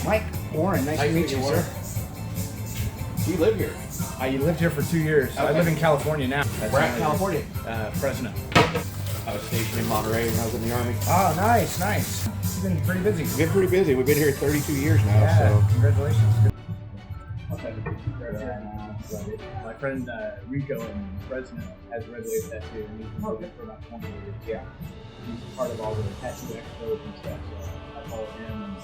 Mike Warren, nice to meet you, sir. You live here. I lived here for 2 years. Okay. I live in California now. Where at California? Fresno. I was stationed in Monterey when I was in the Army. Oh, nice, nice. You've been pretty busy. We've been pretty busy. We've been here 32 years now. Yeah, so congratulations. My friend Rico in Fresno has a red wave tattoo, and he's been doing it for about 20 years. Yeah. He's part of all the tattoo expos and stuff, so I follow him and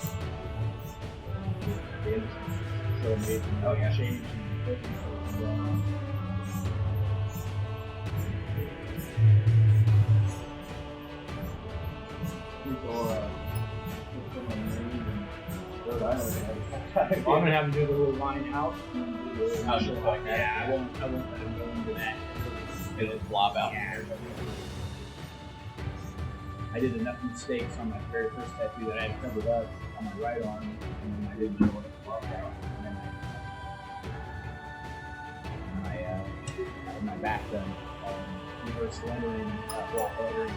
the industry. So amazing. Oh, yeah. Change and different stuff going on. Rico, I'm gonna have him do the little line out. Yeah, I won't let him go into that. it'll flop out. Yeah. I did enough mistakes on my very first tattoo that I had covered up on my right arm, and then I didn't know what it flopped out. And then I had my back done, reverse surrendering, wall lettering,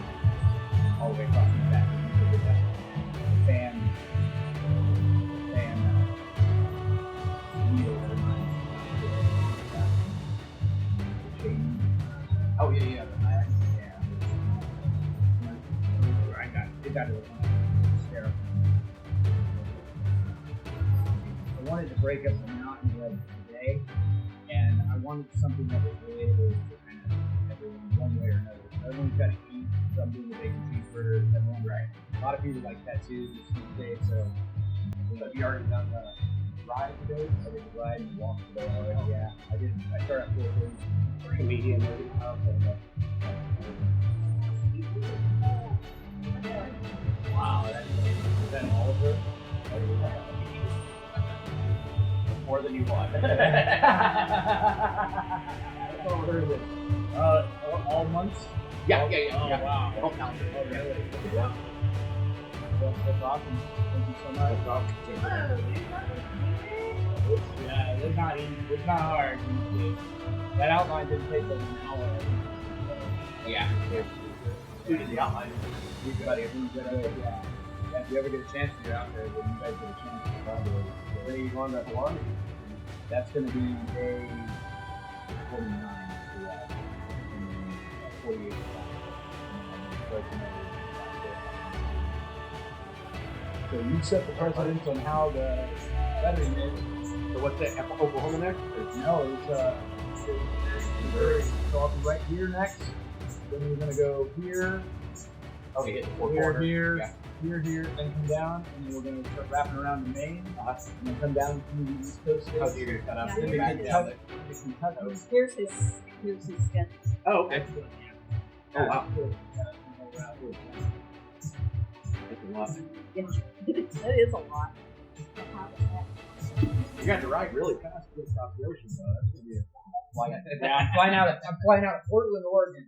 all the way across my back. The fan needle in my chain. Oh yeah. It got to hysterical. I wanted to break up the mountain leg today, and I wanted something that was relatable to kind of everyone one way or another. Everyone's got to eat, so I'm doing the bacon cheeseburger. Everyone, right? A lot of people like tattoos these days, so you already done the ride today? I did the ride and walk today already. Yeah, I did. I started at 4:30. Comedian. Wow, is that all of it? More than you want. All months? Yeah. Oh, wow. All calendar. Oh, really? Yeah. That's awesome. Thank you so much. No problem. Yeah, it's not easy. It's not hard. That outline didn't take but an hour. Yeah. Due to the outline. Yeah. If you ever get a chance to get out there, then you guys get a chance to probably. Where are you going that one? That's going to be day 49 for that. And then 48 for that. And then so you set the precedence on how the lettering is. So what's that? Oklahoma there? No, so I'll be right here next. Then we're going to go here. Oh, you hit the fourth Here, quarter. here, Yeah. here, then come down, and then we're going to start wrapping around the main, and then come down through the East Coast states. Oh, so you're going to cut out Then the we back can down cut- there. we can cut those. Here's his schedule. Oh, okay. Oh, wow. That's a lot. That is a lot. You got to ride really fast to get across the ocean, though. That's going to be a flight. Yeah, I'm flying out of Portland, Oregon.